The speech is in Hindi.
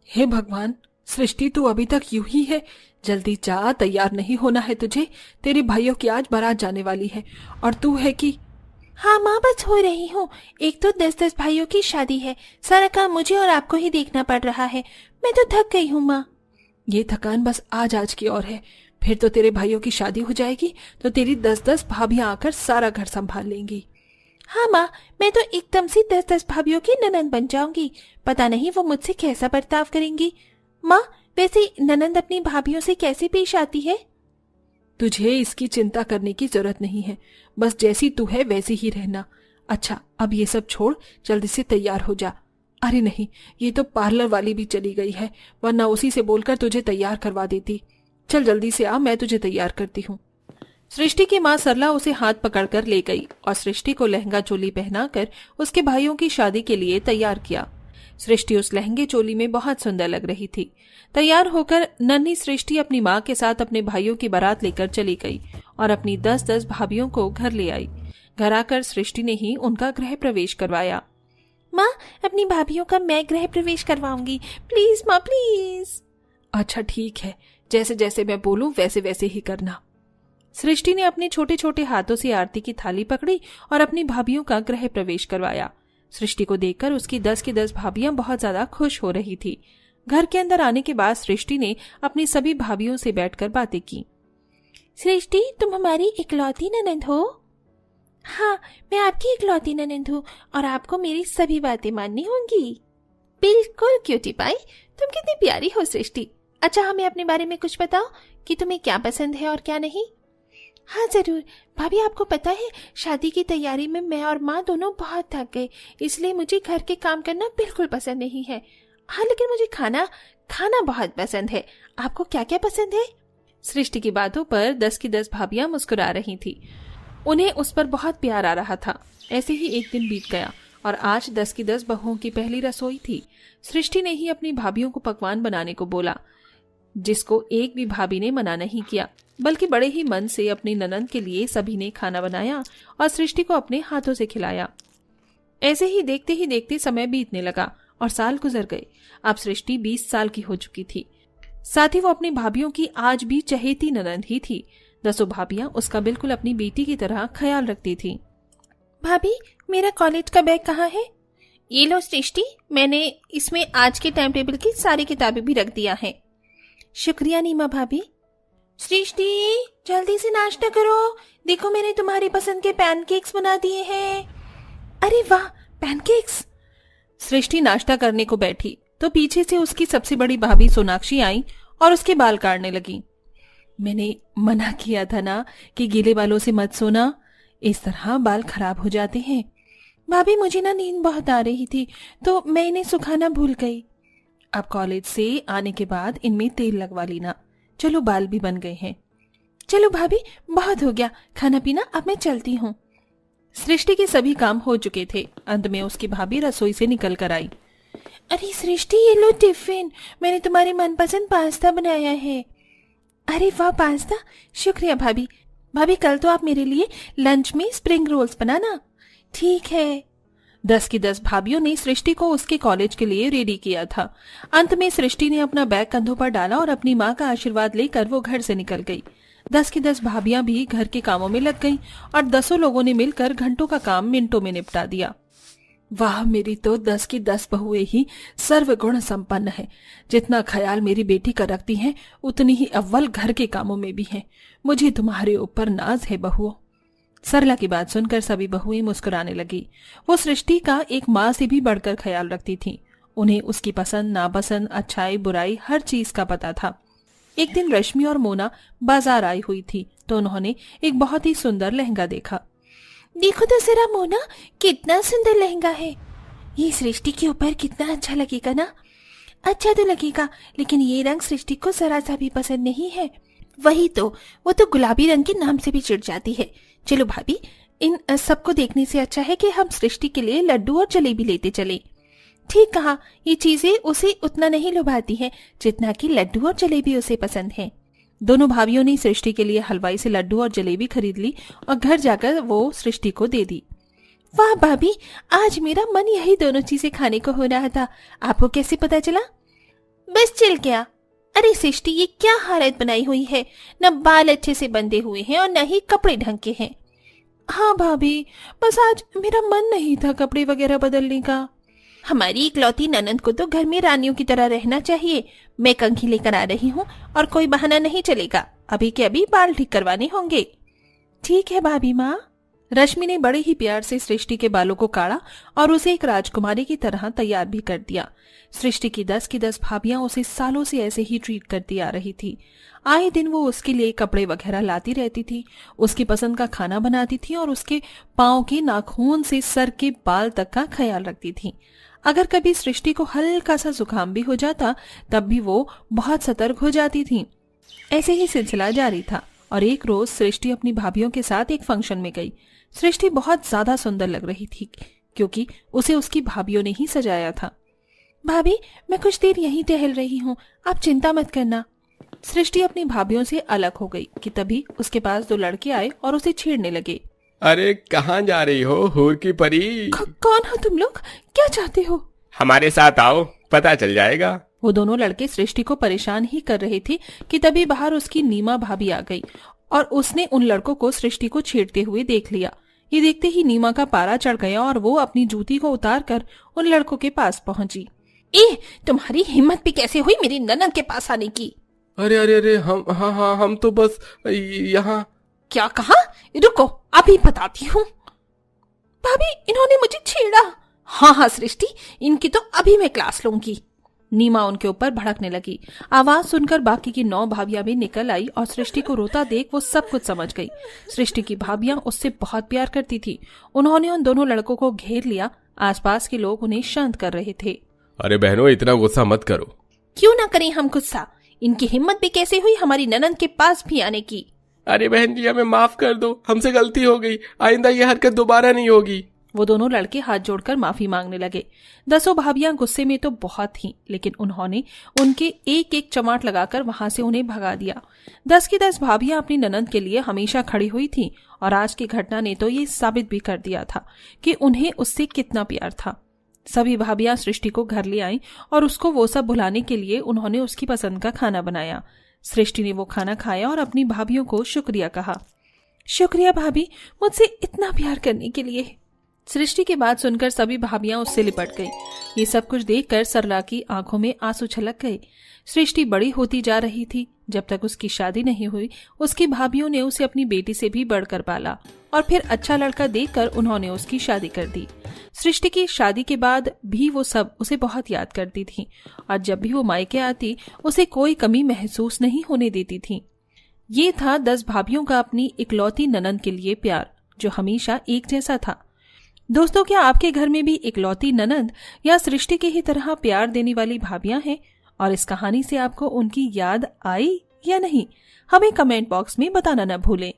हे भगवान, सृष्टि तू अभी तक यूं ही है। जल्दी जा, तैयार नहीं होना है तुझे। तेरे भाइयों की आज बारात जाने वाली है और तू है कि। हाँ माँ, बस हो रही हूँ। एक तो 10-10 भाइयों की शादी है, सारा काम मुझे और आपको ही देखना पड़ रहा है। मैं तो थक गई हूँ माँ। ये थकान बस आज की और है। फिर तो तेरे भाइयों की शादी हो जाएगी तो तेरी 10-10 भाभियां आकर सारा घर संभाल लेंगी। हाँ माँ, मैं तो एकदम से 10-10 भाभीियों की ननंद बन जाऊंगी। पता नहीं वो मुझसे कैसा बर्ताव करेंगी। माँ, वैसे ननंद अपनी भाभीियों से कैसे पेश आती है? तुझे इसकी चिंता करने की जरूरत नहीं है। बस जैसी तू है वैसी ही रहना। अच्छा, अब ये सब छोड़, जल्दी से तैयार हो जा। अरे नहीं, ये तो पार्लर वाली भी चली गई है, वरना उसी से बोलकर तुझे तैयार करवा देती। चल जल्दी से आ, मैं तुझे तैयार करती हूँ। सृष्टि की माँ सरला उसे हाथ पकड़कर ले गई और सृष्टि को लहंगा चोली पहनाकर उसके भाइयों की शादी के लिए तैयार किया। सृष्टि उस लहंगे चोली में बहुत सुंदर लग रही थी। तैयार होकर नन्ही सृष्टि अपनी माँ के साथ अपने भाइयों की बारात लेकर चली गई और अपनी 10-10 भाभियों को घर ले आई। घर आकर सृष्टि ने ही उनका गृह प्रवेश करवाया। माँ, अपनी भाभीियों का मैं गृह प्रवेश करवाऊंगी, प्लीज माँ, प्लीज। अच्छा ठीक है, जैसे जैसे मैं बोलूं वैसे वैसे ही करना। सृष्टि ने अपने छोटे छोटे हाथों से आरती की थाली पकड़ी और अपनी भाभियों का गृह प्रवेश करवाया। सृष्टि को देखकर उसकी 10 की 10 भाभियां बहुत ज्यादा खुश हो रही थी। घर के अंदर आने के बाद सृष्टि ने अपनी सभी भाभियों से बैठकर बातें की। सृष्टि, तुम हमारी इकलौती ननंद हो? हाँ, मैं आपकी इकलौती ननंद हूँ और आपको मेरी सभी बातें माननी होंगी। बिल्कुल क्यूटी पाई, तुम कितनी प्यारी हो सृष्टि। अच्छा, हमें अपने बारे में कुछ बताओ कि तुम्हें क्या पसंद है और क्या नहीं। हाँ जरूर भाभी, आपको पता है शादी की तैयारी में मैं और माँ दोनों बहुत थक गए, इसलिए मुझे घर के काम करना बिल्कुल पसंद नहीं है। हाँ, लेकिन मुझे खाना बहुत पसंद है। आपको क्या क्या पसंद है? सृष्टि की बातों पर 10 की 10 भाभियां मुस्कुरा रही थी। उन्हें उस पर बहुत प्यार आ रहा था। ऐसे ही एक दिन बीत गया और आज 10 की 10 बहुओं की पहली रसोई थी। सृष्टि ने ही अपनी भाभियों को पकवान बनाने को बोला, जिसको एक भी भाभी ने मना नहीं किया, बल्कि बड़े ही मन से अपनी ननंद के लिए सभी ने खाना बनाया और सृष्टि को अपने हाथों से खिलाया। ऐसे ही देखते समय बीतने लगा और साल गुजर गए। अब सृष्टि 20 साल की हो चुकी थी। साथ ही वो अपनी भाभियों की आज भी चहेती ननंद ही थी। 10 भाभियां उसका बिल्कुल अपनी बेटी की तरह ख्याल रखती थी। भाभी, मेरा कॉलेज का बैग कहाँ है? ये लो सृष्टि, मैंने इसमें आज के टाइम टेबल की सारी किताबें भी रख दिया है। शुक्रिया नीमा भाभी। सृष्टि, जल्दी से नाश्ता करो, देखो मैंने तुम्हारी पसंद के पैनकेक्स बना दिए हैं। अरे वाह, पैनकेक्स। सृष्टि नाश्ता करने को बैठी तो पीछे से उसकी सबसे बड़ी भाभी सोनाक्षी आई और उसके बाल काटने लगी। मैंने मना किया था ना कि गीले बालों से मत सोना, इस तरह बाल खराब हो जाते हैं। भाभी, मुझे ना नींद बहुत आ रही थी तो मैं इन्हें सुखाना भूल गई। अब कॉलेज से आने के बाद इनमें तेल लगवा लेना। चलो, बाल भी बन गए हैं। चलो भाभी, बहुत हो गया खाना पीना, अब मैं चलती हूँ। सृष्टि के सभी काम हो चुके थे। अंत में उसकी भाभी रसोई से निकल कर आई। अरे सृष्टि, ये लो टिफिन, मैंने तुम्हारी मनपसंद पास्ता बनाया है। अरे वाह, पास्ता, शुक्रिया भाभी। भाभी, कल तो आप मेरे लिए लंच में स्प्रिंग रोल्स बनाना। ठीक है। 10 की 10 भाभियों ने सृष्टि को उसके कॉलेज के लिए रेडी किया था। अंत में सृष्टि ने अपना बैग कंधों पर डाला और अपनी माँ का आशीर्वाद लेकर वो घर से निकल गई। 10 की 10 भाभियां भी घर के कामों में लग गईं और 10 लोगों ने मिलकर घंटों का काम मिनटों में निपटा दिया। वाह, मेरी तो 10 की 10 बहुएं ही सर्वगुण संपन्न है। जितना ख्याल मेरी बेटी का रखती हैं, उतनी ही अव्वल घर के कामों में भी है। मुझे तुम्हारे ऊपर नाज है बहुओं। सरला की बात सुनकर सभी बहुएं मुस्कुराने लगी। वो सृष्टि का एक माँ से भी बढ़कर ख्याल रखती थी। उन्हें उसकी पसंद नापसंद, अच्छाई बुराई हर चीज का पता था। एक दिन रश्मि और मोना बाजार आई हुई थी तो उन्होंने एक बहुत ही सुंदर लहंगा देखा। देखो तो जरा मोना, कितना सुंदर लहंगा है। ये सृष्टि के ऊपर कितना अच्छा लगेगा ना। अच्छा तो लगेगा, लेकिन ये रंग सृष्टि को जरा सा भी पसंद नहीं है। वही तो, वो तो गुलाबी रंग के नाम से भी चिढ़ जाती है। चलो भाभी, इन सबको देखने से अच्छा है कि हम सृष्टि के लिए लड्डू और जलेबी लेते चले। ठीक कहा, ये चीजें उसे उतना नहीं लुभाती हैं जितना कि लड्डू और जलेबी उसे पसंद है। दोनों भाभियों ने सृष्टि के लिए हलवाई से लड्डू और जलेबी खरीद ली और घर जाकर वो सृष्टि को दे दी। वाह भाभी, आज मेरा मन यही दोनों चीजें खाने को हो रहा था। आपको कैसे पता चला? बस चल गया। अरे सृष्टि, ये क्या हालत बनाई हुई है, न बाल अच्छे से बंधे हुए हैं और न ही कपड़े ढंग के हैं। हाँ भाभी, बस आज मेरा मन नहीं था कपड़े वगैरह बदलने का। हमारी इकलौती ननंद को तो घर में रानियों की तरह रहना चाहिए। मैं कंघी लेकर आ रही हूँ और कोई बहाना नहीं चलेगा। अभी के अभी बाल ठीक करवाने होंगे। ठीक है भाभी माँ। रश्मि ने बड़े ही प्यार से सृष्टि के बालों को काढ़ा और उसे एक राजकुमारी की तरह तैयार भी कर दिया। सृष्टि की 10 भाभियां उसे सालों से ऐसे ही ट्रीट करती आ रही थी। आए दिन वो उसके लिए कपड़े वगैरह लाती रहती थी, उसकी पसंद का खाना बनाती थी और उसके पाँव के नाखून से सर के बाल तक का ख्याल रखती थी। अगर कभी सृष्टि को हल्का सा जुकाम भी हो जाता तब भी वो बहुत सतर्क हो जाती थी। ऐसे ही सिलसिला जारी था और एक रोज सृष्टि अपनी भाभियों के साथ एक फंक्शन में गई। सृष्टि बहुत ज्यादा सुंदर लग रही थी क्योंकि उसे उसकी भाभियों ने ही सजाया था। भाभी, मैं कुछ देर यहीं टहल रही हूँ, आप चिंता मत करना। सृष्टि अपनी भाभियों से अलग हो गई कि तभी उसके पास 2 लड़के आए और उसे छेड़ने लगे। अरे कहाँ जा रही हो हूर की परी? कौन हो तुम लोग, क्या चाहते हो? हमारे साथ आओ, पता चल जाएगा। वो दोनों लड़के सृष्टि को परेशान ही कर रहे थे कि तभी बाहर उसकी नीमा भाभी आ गई और उसने उन लड़कों को सृष्टि को छेड़ते हुए देख लिया। ये देखते ही नीमा का पारा चढ़ गया और वो अपनी जूती को उतार कर उन लड़कों के पास पहुंची। तुम्हारी हिम्मत भी कैसे हुई मेरी ननद के पास आने की? अरे अरे अरे, हम तो बस यहाँ। क्या कहा? रुको, अभी बताती हूँ। भाभी, इन्होंने मुझे छेड़ा। हाँ सृष्टि, इनकी तो अभी मैं क्लास लूंगी। नीमा उनके ऊपर भड़कने लगी। आवाज सुनकर बाकी की 9 भाभियां भी निकल आई और सृष्टि को रोता देख वो सब कुछ समझ गई। सृष्टि की भाभियां उससे बहुत प्यार करती थी। उन्होंने उन दोनों लड़कों को घेर लिया। आसपास के लोग उन्हें शांत कर रहे थे। अरे बहनों, इतना गुस्सा मत करो। क्यों ना करें हम गुस्सा? इनकी हिम्मत भी कैसे हुई हमारी ननंद के पास भी आने की? अरे बहन जी, हमें माफ कर दो, हमसे गलती हो गई, आइंदा ये हरकत दोबारा नहीं होगी। वो दोनों लड़के हाथ जोड़कर माफी मांगने लगे। 10 भाभियां गुस्से में तो बहुत थीं, लेकिन उन्होंने उनके एक एक चमाट लगाकर वहां से उन्हें भगा दिया। 10 की 10 भाभियां अपनी ननंद के लिए हमेशा खड़ी हुई थीं और आज की घटना ने तो ये साबित भी कर दिया था कि उन्हें उससे कितना प्यार था। सभी भाभियां सृष्टि को घर ले आईं और उसको वो सब भुलाने के लिए उन्होंने उसकी पसंद का खाना बनाया। सृष्टि ने वो खाना खाया और अपनी भाभियों को शुक्रिया कहा। शुक्रिया भाभी, मुझसे इतना प्यार करने के लिए। सृष्टि की बात सुनकर सभी भाभियां उससे लिपट गई। ये सब कुछ देखकर सरला की आंखों में आंसू छलक गए। सृष्टि बड़ी होती जा रही थी। जब तक उसकी शादी नहीं हुई, उसकी भाभियों ने उसे अपनी बेटी से भी बढ़कर पाला और फिर अच्छा लड़का देखकर उन्होंने उसकी शादी कर दी। सृष्टि की शादी के बाद भी वो सब उसे बहुत याद करती थी और जब भी वो मायके आती उसे कोई कमी महसूस नहीं होने देती थी। ये था 10 भाभियों का अपनी इकलौती ननंद के लिए प्यार, जो हमेशा एक जैसा था। दोस्तों, क्या आपके घर में भी इकलौती ननंद या सृष्टि की ही तरह प्यार देने वाली भाभियां हैं और इस कहानी से आपको उनकी याद आई या नहीं? हमें कमेंट बॉक्स में बताना न भूलें।